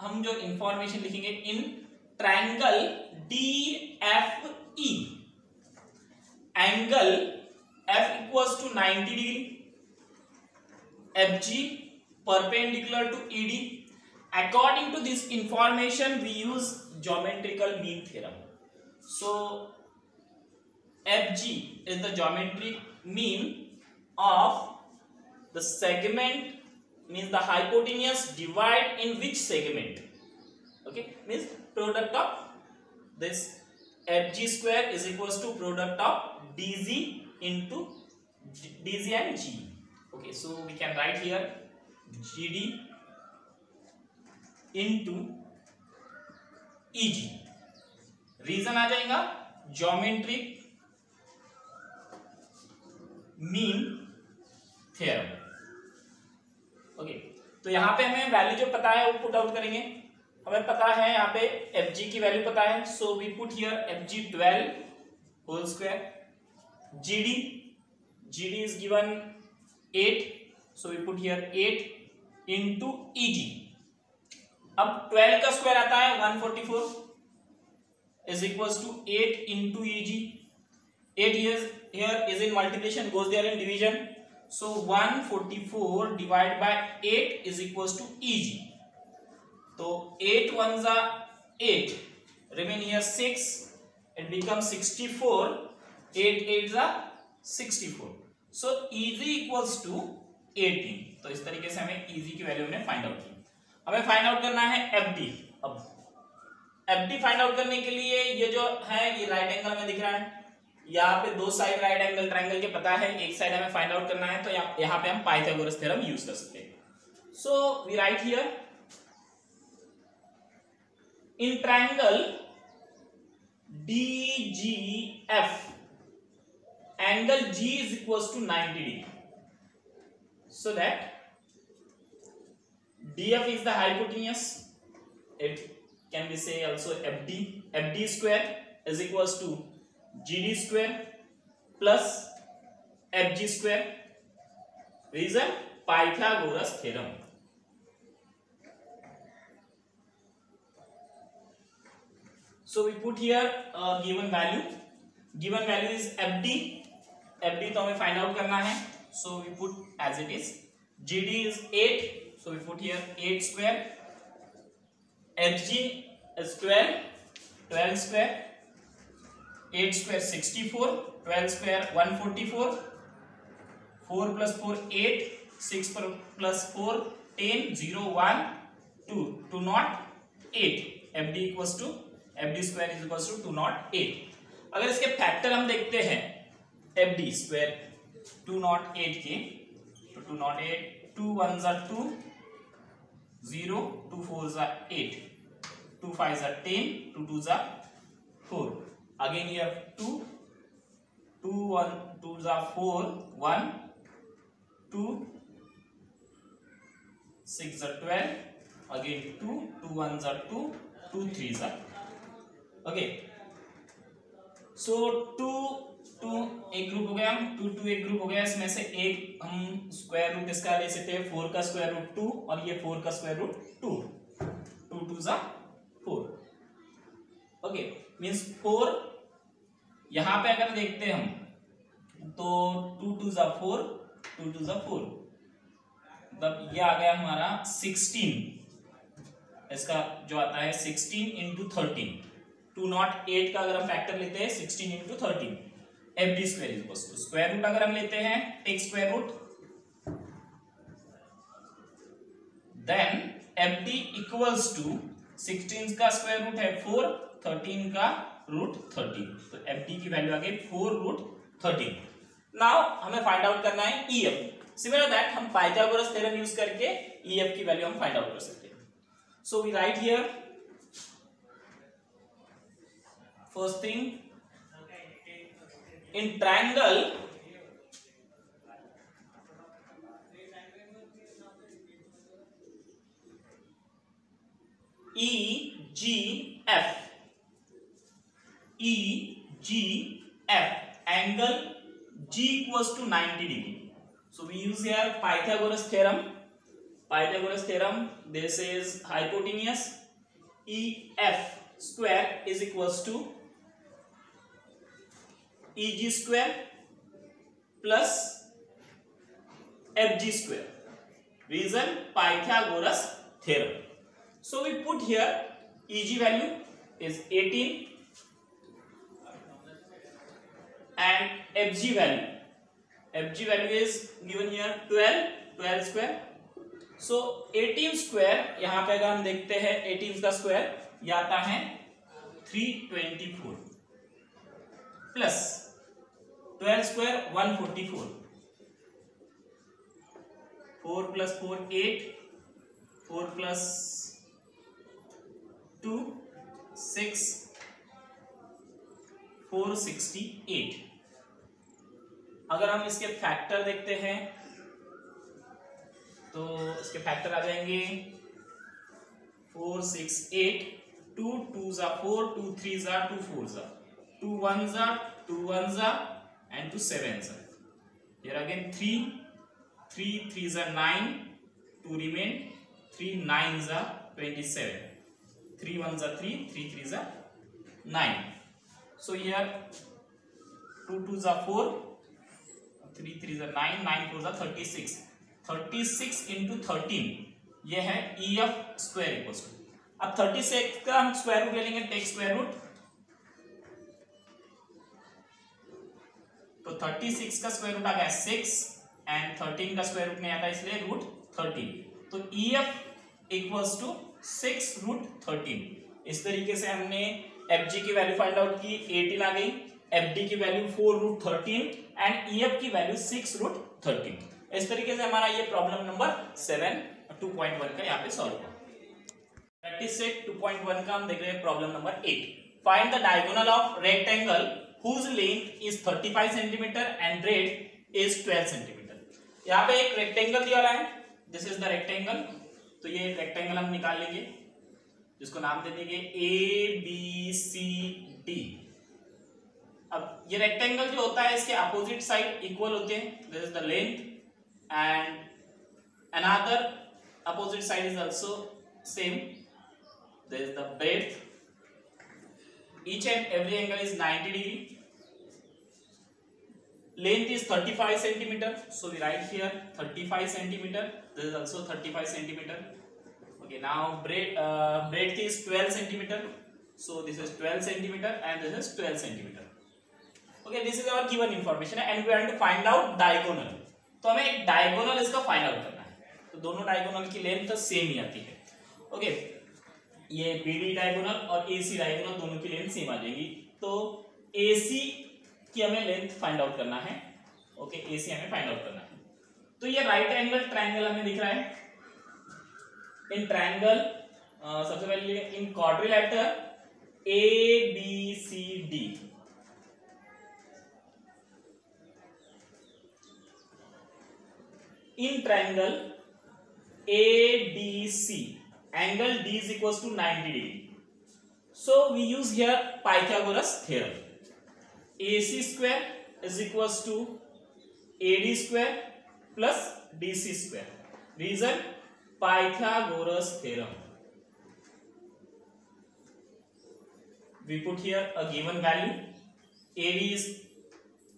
हम जो इंफॉर्मेशन लिखेंगे, in triangle DFE angle F equals to 90 degree, FG perpendicular to ED. According to this information we use geometrical mean theorem. So FG is the geometric mean of the segment, means the hypotenuse divide in which segment. Okay, means product of this FG square is equals to product of DZ into DZ and G. Okay, so we can write here GD into EG। Reason आ जाएगा ज्योमेट्रिक मीन थ्योरम। ओके, तो यहां पे हमें वैल्यू जो पता है वो पुट आउट करेंगे। हमें पता है यहाँ पे FG की वैल्यू पता है, so we put here FG 12 whole square, GD is given 8, so we put here 8 into EG। अब 12 का स्क्वायर आता है 144 is equals to 8 into EG। 8 here is in multiplication, goes there in division, so 144 divided by 8 is equals to EG। तो 8 ones are 8, remain here 6, it becomes 64, 8 8s are 64, so EG equals to 18। तो इस तरीके से हमें EG की वैल्यू हमने फाइंड आउट की। हमें फाइंड आउट करना है FD। अब FD फाइंड आउट करने के लिए ये जो है ये राइट एंगल हमें दिख रहा है, यहाँ पे दो साइड राइट एंगल ट्रायंगल के पता है, एक साइड हमें फाइंड आउट करना है, तो यहाँ पे हम पाइथागोरस थ्योरम यूज कर सकते हैं। So we write here in triangle DGF angle G is equals to 90 degree, so that DF is the hypotenuse, it can be say also FD square is equals to GD square plus FG square, reason Pythagoras theorem। So we put here given value is FD तो हमें फाइंड आउट करना है, so we put as it is। GD is 8, so we put here 8 square, FG is 12 square, 8 square 64, 12 square 144, 4 plus 4 8, 6 plus 4 10, 0 1 2, 208, FD square is equals to 208। अगर इसके फैक्टर हम देखते हैं FD स्क्वायर 208 के, तो 208 2 1s are 2, 0 2 4s are 8, 2 5s are 10, 2 2s are 4, again here 2 2 1 2 जा 4 1 2 6 जा 12 अगेन 2 2 1 जा 2 2 3 जा ओके। सो 2 2 एक ग्रुप हो गया, 2 2 एक ग्रुप हो गया, इसमें से एक हम स्क्वायर रूट इसका ले सकते हैं 4 का स्क्वायर रूट 2 और ये 4 का स्क्वायर रूट 2 2 2 जा 4 ओके मींस 4। यहां पे अगर देखते हैं हम तो 2 2 जा 4 2 2 जा 4 मतलब ये आ गया हमारा 16। इसका जो आता है 16 इंटू 13 208 का अगर हम फैक्टर लेते हैं 16 into 13 F D square is equal to square root अगर हम लेते हैं take square root then F D equals to 16 का स्क्वायर रूट है 4 13 का रूट 13 तो एफ डी की वैल्यू आ गई 4 रूट 13। नाउ हमें फाइंड आउट करना है ई एफ। सिमिलर दैट हम पाइथागोरस थ्योरम यूज करके ई एफ की वैल्यू हम फाइंड आउट कर सकते हैं। So we write here first thing in triangle EGF angle G equals to 90 degree. So we use here Pythagoras theorem. This is hypotenuse EF square is equals to EG square plus FG square. Reason Pythagoras theorem. So we put here EG value is 18 and FG value is given here 12 square. So 18 square यहाँ पे अगर हम देखते हैं 18 का स्क्वायर ये आता है 324 प्लस 12 स्क्वायर 144 4 प्लस 4 8 4 प्लस 2 6 468। अगर हम इसके फैक्टर देखते हैं तो इसके फैक्टर आ जाएंगे 4 6 8 2 2 जा 4 2 3 जा 2 4 जा 2 1 जा 2 1 जा and 2 7 जा। Here again 3 3 जा 9 2 remain 3 9 जा 27 3 1 जा 3 3 जा 9। So here 2 2 जा 4 3 3 जा 9 9 4 जा 36 into 13 ये है EF स्क्वायर इक्वल्स टू। अब 36 का हम स्क्वायर रूट ले लेंगे टेक स्क्वायर रूट तो 36 का स्क्वायर रूट आ गया 6 एंड 13 का स्क्वायर रूट नहीं आता इसलिए रूट 13 तो EF इक्वल्स टू 6 रूट 13। इस तरीके से हमने FG की वैल्यू फाइंड आउट की 18 आ गई, FD की वैल्यू 4 रूट 13 एंड EF की वैल्यू 6 रूट 13। इस तरीके से हमारा ये प्रॉब्लम नंबर 2.1 का यहाँ पे सॉल्व हुआ। प्रैक्टिस सेट 2.1 का हम देख रहे हैं problem number 8। Find the diagonal of rectangle whose length is 35 cm and breadth is 12 cm। यहाँ पे एक रेक्टेंगल दिया हुआ है, दिस इज द रेक्टेंगल। तो ये रेक्टेंगल हम निकाल लेंगे जिसको नाम दे देंगे ABCD। अब ये रेक्टेंगल जो होता है इसके अपोजिट साइड इक्वल होते हैं, this is the length and another opposite side is also same, there is the breadth, each and every angle is 90 degree, length is 35 centimeter, so we write here 35 centimeter, this is also 35 centimeter. Okay, now breadth is 12 centimeter, so this is 12 centimeter and this is 12 centimeter. Okay, this is our given information and we want to find out diagonal। तो हमें एक डायगोनल इसका फाइंड आउट करना है। तो दोनों डायगोनल की लेंथ सेम ही आती है। ओके, ये BD डायगोनल और AC डायगोनल दोनों की लेंथ सेम आ जाएगी। तो AC की हमें लेंथ फाइंड आउट करना है। ओके, AC हमें फाइंड आउट करना है। तो ये राइट एंगल ट्रायंगल हमें दिख रहा है। इन ट्रायंगल सबसे पहले इन quadrilateral ABCD in triangle ABC, angle D is equals to 90 degree. So we use here Pythagoras theorem. AC square is equals to AD square plus DC square. Reason, Pythagoras theorem. We put here a given value. AD is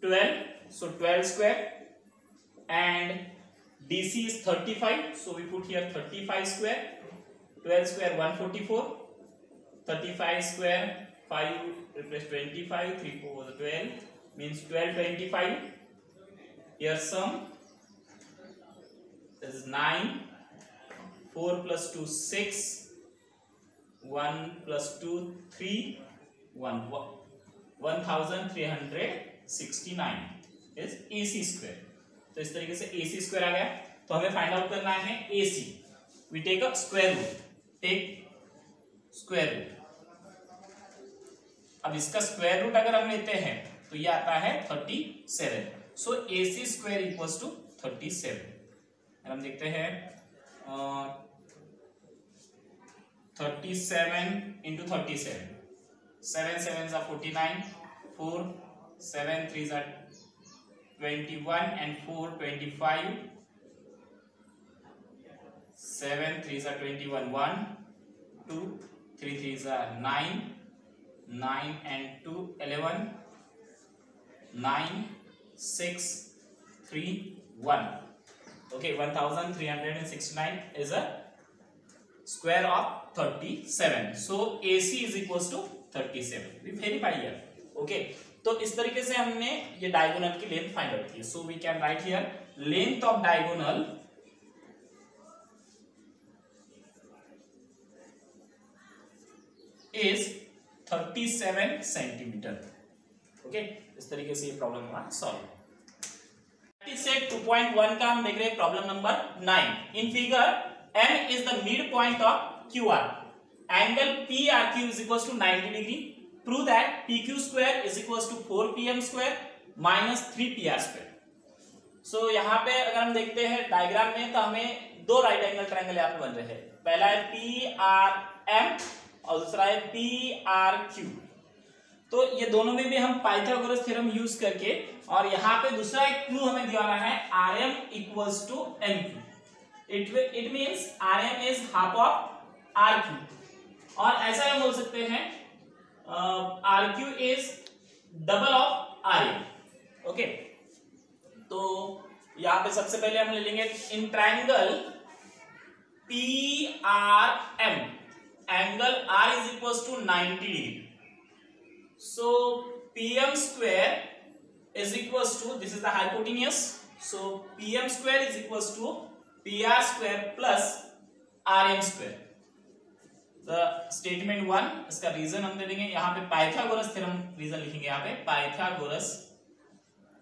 12, so 12 square, and DC is 35, so we put here 35 square. 12 square 144, 35 square 5 replace 25, 3 4 12 means 1225. Here sum is 9, 4 plus 2 6, 1 plus 2 3, 1 1369 is AC square. तो इस तरीके से AC स्क्वायर आ गया. तो हमें फाइंड आउट करना है AC. We take a square root. Take square root. अब इसका स्क्वायर रूट अगर हम लेते हैं तो ये आता है 37. सो AC स्क्वायर इक्वल्स टू 37. हम देखते हैं 37 into 37. 7 7s are 49, 4 7 3s are 21 and 4 25. 7 3s are 21, 1 2 3 3s are 9, 9 and 2 11, 9 6 3 1. Okay, 1369 is a square of 37. So AC is equals to 37. We verify here. Okay, तो इस तरीके से हमने ये डायगोनल की लेंथ फाइंड आउट की. So we can write here length of diagonal is 37 centimetre. Okay, इस तरीके से ये प्रॉब्लम हमारा सॉल्व. प्रैक्टिस सेट 2.1 का हम देख रहे हैं problem number 9. In figure M is the midpoint of QR. Angle PRQ is equals to 90 degree. Prove that PQ square is equals to 4PM square minus 3PR square. So यहाँ पे अगर हम देखते हैं डायग्राम में तो हमें दो राइट एंगल ट्रायंगल यहाँ पे बन रहे हैं. पहला है PRM और दूसरा है PRQ. तो ये दोनों में भी हम पाइथागोरस थ्योरम यूज करके, और यहाँ पे दूसरा एक क्लू हमें दिया हुआ है RM equals to MQ. It means RM is half of RQ. और ऐसा हम बोल सकते हैं RQ is double of RM. Okay, तो यहाँ पे सबसे पहले हम ले लेंगे in triangle PRM angle R is equals to 90 degree. So PM square is equals to, this is the hypotenuse, so PM square is equals to PR square plus RM square. The statement 1, इसका रीजन हम दे देंगे यहाँ पे पाइथागोरस थ्योरम. रीजन लिखेंगे यहाँ पे पाइथागोरस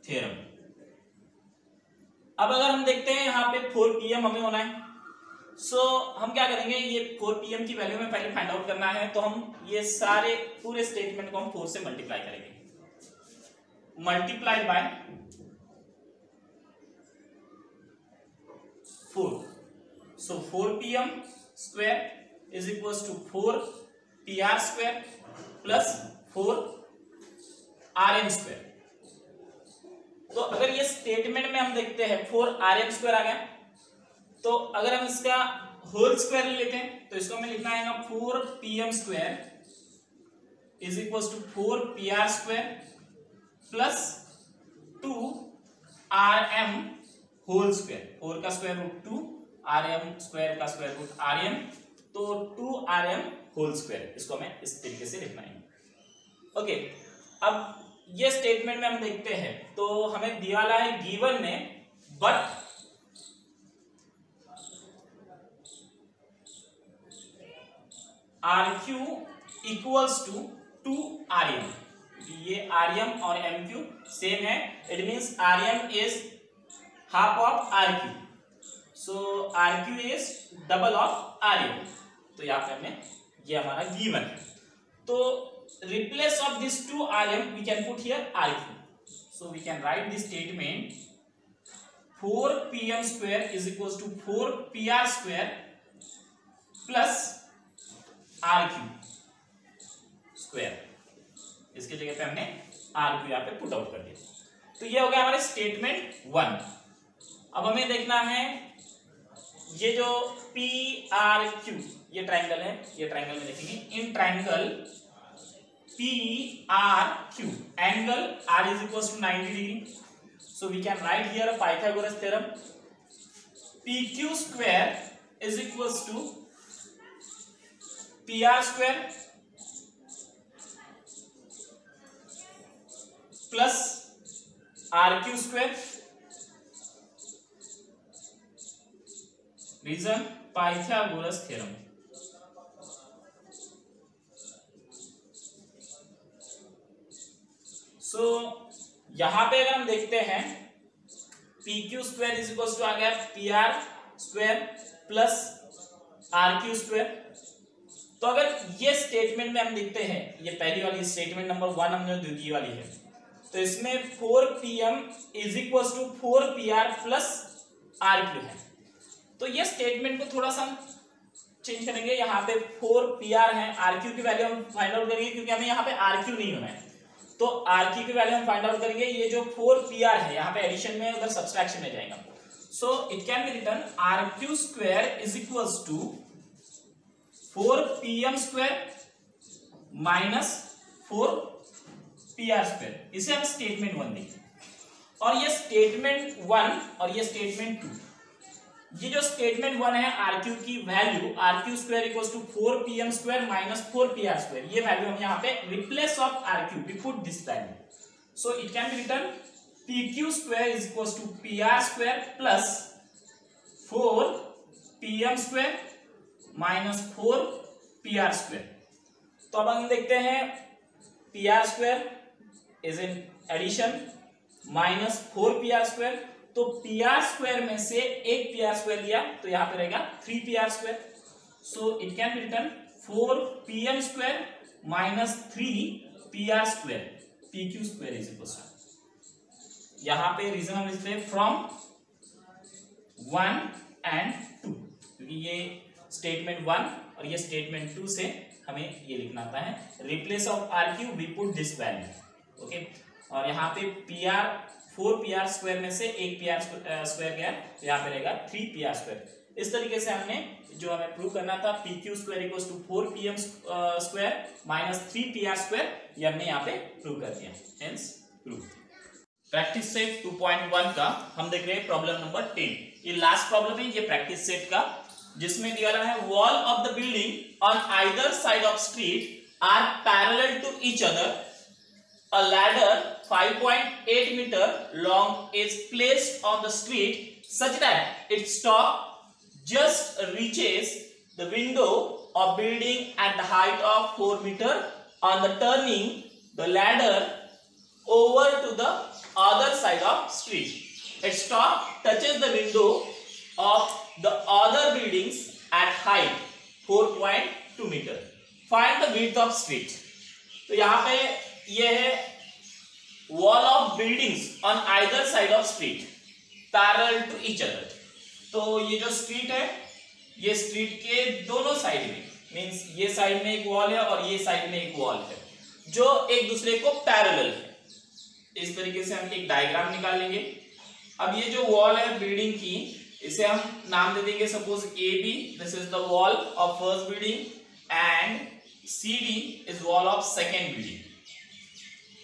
थ्योरम. अब अगर हम देखते हैं यहाँ पे 4 PM हमें होना है. सो हम क्या करेंगे, ये 4 PM की वैल्यू में पहले फाइंड आउट करना है. तो हम ये सारे पूरे स्टेटमेंट को हम 4 से मल्टीप्लाई करेंगे. Multiplied by 4. So 4 PM square is equals to 4 PR square plus 4 RM square. तो अगर ये स्टेटमेंट में हम देखते हैं 4 RM स्क्वायर आ गया, तो अगर हम इसका होल स्क्वायर लेते हैं तो इसको हमें लिखना है 4 PM square is equals to 4 PR square plus 2 RM whole square. 4 का स्क्वायर रूट 2, RM स्क्वायर का स्क्वायर रूट RM, तो 2 RM होल स्क्वायर. इसको हमें इस तरीके से लिखना है. ओके, अब ये स्टेटमेंट में हम देखते हैं तो हमें दिया वाला है गिवन में, but RQ equals to 2 RM. ये RM और MQ सेम है. It means RM is half of RQ. So RQ is double of RM. तो यहाँ पे हमने ये हमारा गिवन है. तो replace of this 2 RM we can put here RQ. So we can write this statement 4pm square is equal to 4pr square plus rq square. इसके जगह पे हमने rq यहाँ पे पुट आउट कर दिया। तो ये हो गया हमारे स्टेटमेंट 1। अब हमें देखना है ये जो PRQ ये ट्राइंगल है, ये ट्राइंगल में देखेंगे in triangle PRQ angle R is equals to 90 degree. So we can write here a Pythagoras theorem. PQ square is equals to PR square plus RQ square. Reason Pythagoras theorem. So यहां पे अगर हम देखते हैं PQ square is equal to आ गया PR square plus RQ square. तो अगर ये स्टेटमेंट में हम देखते हैं, ये पहली वाली स्टेटमेंट नंबर 1 हमने द्वितीय वाली है, तो इसमें 4pm is equal to 4pr plus RQ है। तो ये स्टेटमेंट को थोड़ा सा हम चेंज करेंगे। यहाँ पे 4pr है, RQ की वैल्यू हम फाइंड आउट करेंगे क्योंकि हमें यहाँ पे RQ नहीं होना है, तो RQ की वैल्यू हम फाइंड आउट करेंगे। ये जो 4pr है यहाँ पे एडिशन में, उधर सब्सट्रैक्शन में जाएगा। So it can be written RQ square is equals to 4pm square minus 4pr square. इसे हम स्टेटमेंट 1 देंगे। और ये स्टेटमेंट 1 और ये स्टेटमेंट 2, ये जो स्टेटमेंट 1 है RQ की value RQ square equals to 4pm square minus 4pr square, ये वैल्यू हम यहाँ पे replace of RQ we put this value. So it can be written PQ square is equals to PR square plus 4pm square minus 4pr square. तो अब हम देखते हैं PR square is in addition minus 4pr square, तो PR स्क्वायर में से एक PR स्क्वायर लिया तो यहां पे रहेगा 3pr square. So it can be written 4pm square minus 3pr square PQ square is equal to, यहां पे रीजन हम लिखते हैं फ्रॉम 1 एंड 2, क्योंकि ये स्टेटमेंट 1 और ये स्टेटमेंट 2 से हमें ये लिखना आता है replace of RQ we put this value. Okay, और यहाँ पे PR 4pr स्क्वायर में से एक PR स्क्वायर गया, तो यहाँ पे रहेगा 3pr स्क्वायर। इस तरीके से हमने जो हमें प्रूव करना था PQ square equals to 4pm square minus 3pr square, ये हमने यहाँ पे प्रूव कर दिया, हेंस प्रूव। प्रैक्टिस सेट 2.1 का हम देख रहे हैं प्रॉब्लम नंबर 10। ये लास्ट प्रॉब्लम है ये प्रैक्टिस सेट का, जिसमें दिया रहा है wall of the building on either side of street are parallel to each other, a ladder 5.8 meter long is placed on the street such that its top just reaches the window of building at the height of 4 meter. On the turning the ladder over to the other side of street, its top touches the window of the other buildings at height 4.2 meter. Find the width of street. तो यहाँ पे ये है wall of buildings on either side of street parallel to each other. तो ये जो स्ट्रीट है, ये स्ट्रीट के दोनों साइड में, मींस ये साइड में एक वॉल है और ये साइड में एक वॉल है जो एक दूसरे को पैरेलल है। इस तरीके से हम एक डायग्राम निकाल लेंगे। अब ये जो वॉल है बिल्डिंग की, इसे हम नाम दे देंगे suppose AB, this is the wall of first building, and CD is wall of second building.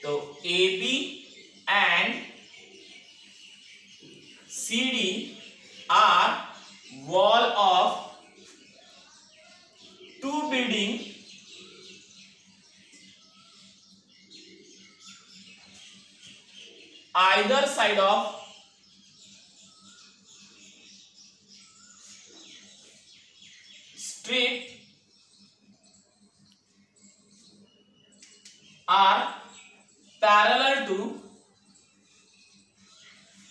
तो AB and CD are wall of two building either side of street are parallel to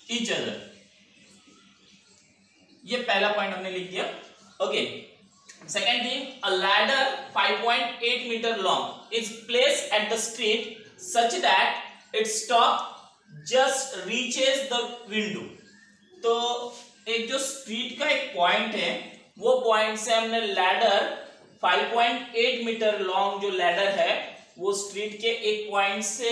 each other. ये पहला पॉइंट हमने लिख दिया। Okay, second thing, a ladder 5.8 metre long is placed at the street such that it's top just reaches the window. तो एक जो स्ट्रीट का एक पॉइंट है, वो पॉइंट से हमने लैडर 5.8 मीटर लॉन्ग जो लैडर है वो स्ट्रीट के एक पॉइंट से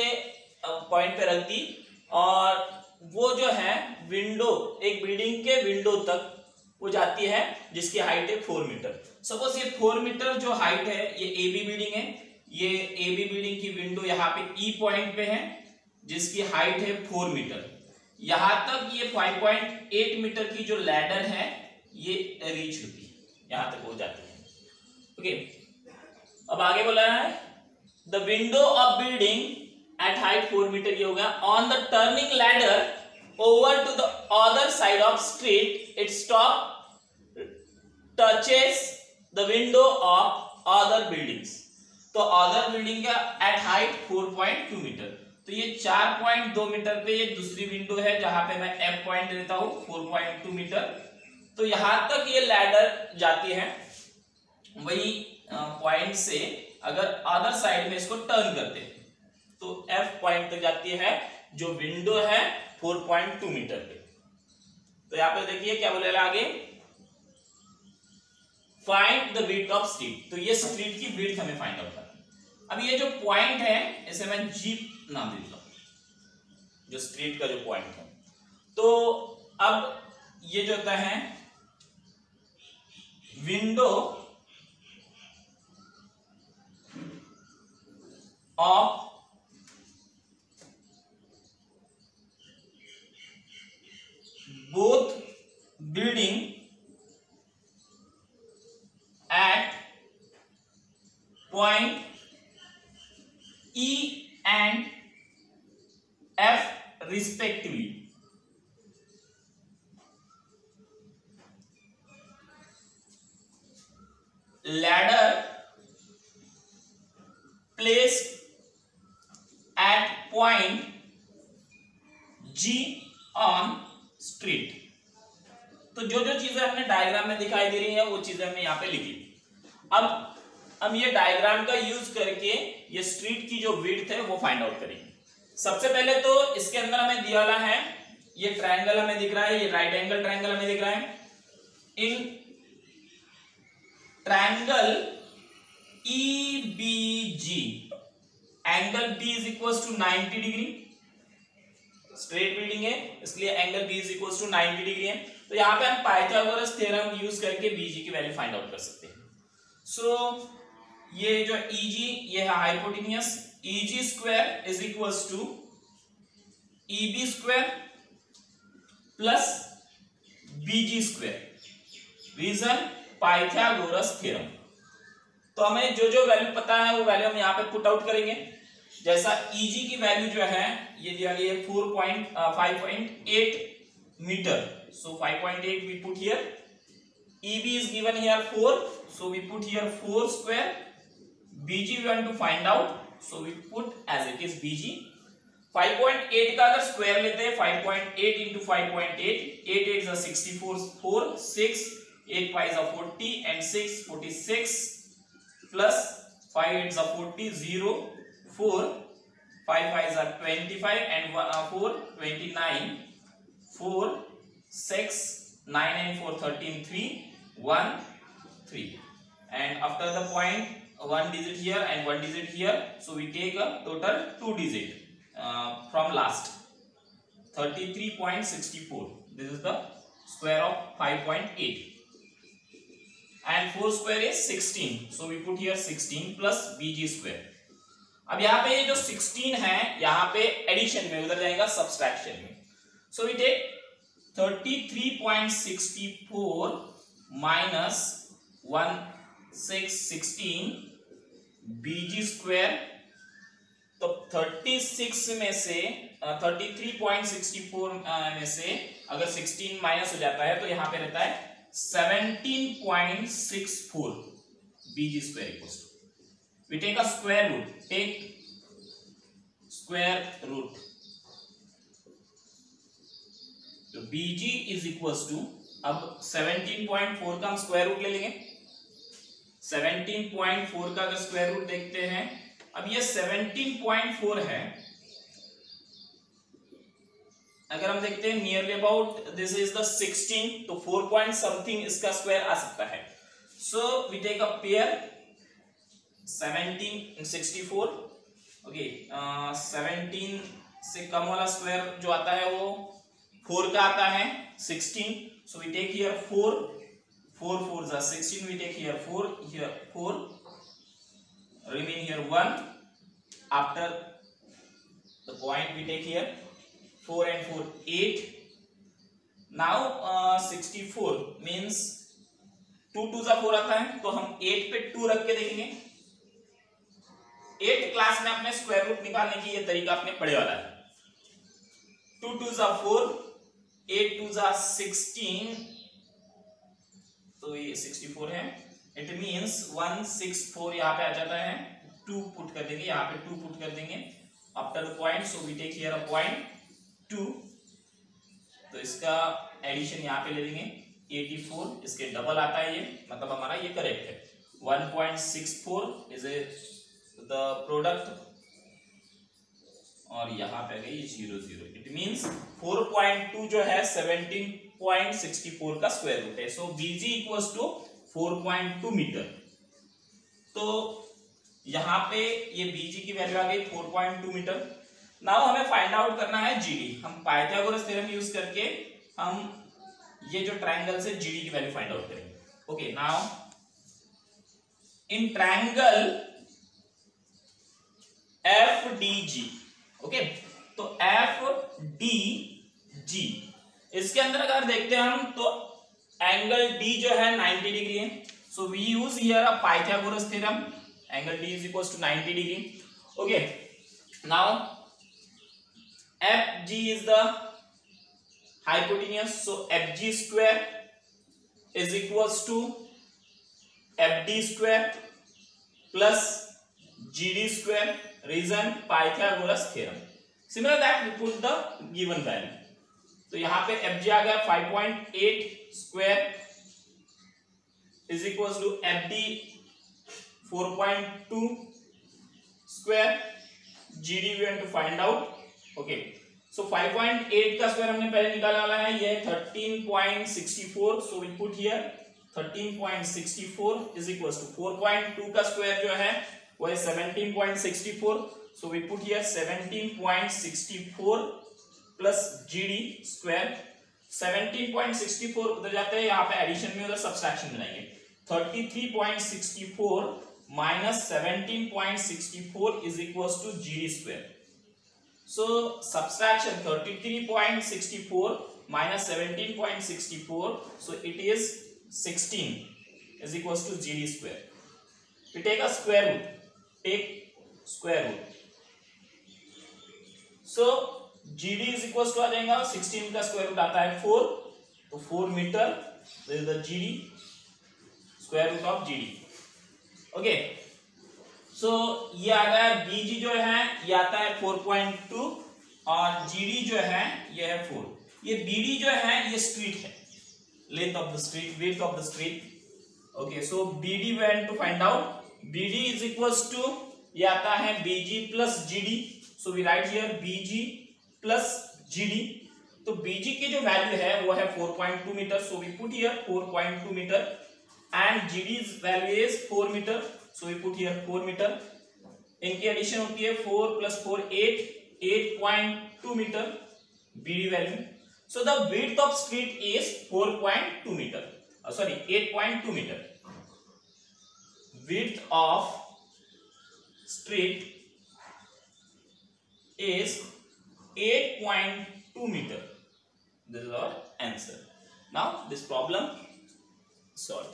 पॉइंट पे रख दी, और वो जो है विंडो, एक बिल्डिंग के विंडो तक वो जाती है जिसकी हाइट है 4 मीटर। सपोज ये 4 मीटर जो हाइट है, ये एबी बिल्डिंग है, ये एबी बिल्डिंग की विंडो यहाँ पे ई पॉइंट पे है जिसकी हाइट है 4 मीटर। यहां तक ये 5.8 मीटर की जो लैडर है ये रीच होती है, यहां तक हो जाती है। ओके, अब आगे बोला है the window of building at height 4 metre, ये होगा on the turning ladder over to the other side of street it stop touches the window of other buildings. तो अदर बिल्डिंग का एट हाइट 4.2 मीटर, तो ये 4.2 मीटर पे ये दूसरी विंडो है जहां पे मैं एफ पॉइंट देता हूं 4.2 मीटर। तो यहां तक ये लैडर जाती है, वही पॉइंट से अगर अदर साइड में इसको टर्न करते हैं तो एफ पॉइंट तक जाती है जो विंडो है 4.2 मीटर पे। तो यहां पे देखिए क्या बोलेगा आगे, find the width of street. तो ये स्ट्रीट की विड्थ हमें फाइंड आउट करना है। अब ये जो पॉइंट है इसे मैं जी नाम देता हूं, जो स्ट्रीट का जो पॉइंट है। तो अब ये जो होता है window of both building at point E and F respectively. Ladder placed at point G on street. तो जो जो चीजें हमने डायग्राम में दिखाई दे रही है वो चीजें हमने यहाँ पे लिखी। अब हम ये डायग्राम का यूज करके ये स्ट्रीट की जो विड्थ है वो फाइंड आउट करेंगे। सबसे पहले तो इसके अंदर हमें दिया वाला है, ये ट्रायंगल हमें दिख रहा है, ये राइट एंगल ट्रायंगल हमें दिख रहा है। In triangle EBG angle B is equal to 90 degree, straight building है इसलिए angle B is equal to 90 degree है। तो यहाँ पे हम पाइथागोरस थ्योरम यूज करके BG की वैल्यू फाइंड आउट कर सकते हैं। सो ये जो EG ये है hypotenuse, EG square is equal to EB square plus BG square. Reason Pythagoras theorem. तो हमें जो जो वैल्यू पता है वो वैल्यू हम यहाँ पे पुट आउट करेंगे। जैसा EG की वैल्यू जो है ये दिया गया है 5.8 metre, so 5.8 we put here. EB is given here 4, so we put here 4 square. BG we want to find out, so we put as it is BG. 5.8 का अगर स्क्वायर लेते हैं 5.8 into 5.8, 8 8 is 64, 4 6, 8 5 is 40 and 6 46 plus 5 8 is 40 0 4 5 5 is 25 and 4 29 4 6 9 and 4 13 3 1 3 and after the point 1 digit here and 1 digit here, so we take a total 2 digit from last 33.64. this is the square of 5.8 and 4 square is 16, so we put here 16 plus BG square. अब यहाँ पे ये जो 16 है यहाँ पे एडिशन में, उधर जाएगा सब्सट्रैक्शन में। So we take 33.64 minus 1616 BG square। तो 36 में से 33.64 में से अगर 16 माइनस हो जाता है तो यहाँ पे रहता है 17.64 BG square equals to, we take a square root, take square root, तो BG is equals to, अब 17.4 का हम स्क्वायर रूट ले लेंगे। 17.4 का अगर स्क्वायर रूट देखते हैं, अब ये 17.4 है अगर हम देखते हैं nearly about this is the 16, तो 4 पॉइंट समथिंग इसका स्क्वायर आ सकता है। So we take a pair 17 and 64। Okay, 17 से कम वाला स्क्वायर जो आता है वो 4 का आता है 16। So we take here 4 4 is 16, we take here 4, here 4, remain here 1, after the point we take here 4 and 4 8। now 64 means 2 2 जा 4 आता है, तो हम 8 पे 2 रख के देखेंगे। 8 क्लास में अपने स्क्वायर रूट निकालने की ये तरीका आपने पढ़े वाला है। 2 2 जा 4, 8 2 जा 16, तो ये 64 है। इट मींस 164 यहाँ पे आ जाता है, 2 पुट कर देंगे, यहाँ पे 2 पुट कर देंगे after the point. So we take here a point 2, तो इसका एडिशन यहाँ पे ले लेंगे 84, इसके डबल आता है ये, मतलब हमारा ये करेक्ट है। 1.64 इज द प्रोडक्ट, और यहाँ पे गई 0 0। इट मींस 4.2 जो है 17.64 का स्क्वायर रूट है। सो बीजी इक्वल्स टू 4.2 मीटर। तो यहाँ पे ये बीजी की वैल्यू आ गई 4.2 मीटर। नाउ हमें फाइंड आउट करना है जीडी। हम पाइथागोरस थ्योरम यूज करके हम ये जो ट्रायंगल से जीडी की वैल्यू फाइंड आउट करेंगे। Okay, now in triangle FDG, okay, तो FDG इसके अंदर अगर देखते हैं हम, तो एंगल D जो है 90 डिग्री है। So we use here a Pythagoras theorem, angle D is equals to 90 degree. Okay, now FG is the hypotenuse, so FG square is equals to FD square plus GD square, reason Pythagoras theorem. Similar that we put the given value, तो यहां पे FG आ गया 5.8 square is equals to FD 4.2 square, GD we want to find out. Okay, so 5.8 का स्क्वायर हमने पहले निकाला वाला है, ये 13.64। So we put here 13.64 is equals to 4.2 का स्क्वायर जो है वो है 17.64। So we put here 17.64 plus GD square. 17.64 उधर जाते हैं, यहाँ पे एडिशन में, उधर सब्सट्रैक्शन में आएंगे। 33.64 minus 17.64 is equals to GD square. So subtraction 33.64 minus 17.64, so it is 16 is equals to GD square. We take a square root, take square root. So GD is equals to आ जाएगा 16 का स्क्वायर रूट आता है 4, तो 4 metre, this is the GD, square root of GD। Okay, so ये आ गया BG जो है ये आता है 4.2 और GD जो है ये है 4। ये BD जो है ये स्ट्रीट है, length of the street, width of the street. Okay, so BD we want to find out। BD is equals to ये आता है BG plus GD, so we write here BG plus GD। तो BG की जो वैल्यू है वो है 4.2 metre, so we put here 4.2 metre, and GD's value is 4 metre, so we put here 4 metre. इनकी एडिशन होती है 4 plus 4 8, 8.2 मीटर BD वैल्यू। So the width of street is 4.2 metre, sorry 8.2 metre. Width of street is 8.2 meter. This is our answer. Now this problem solved.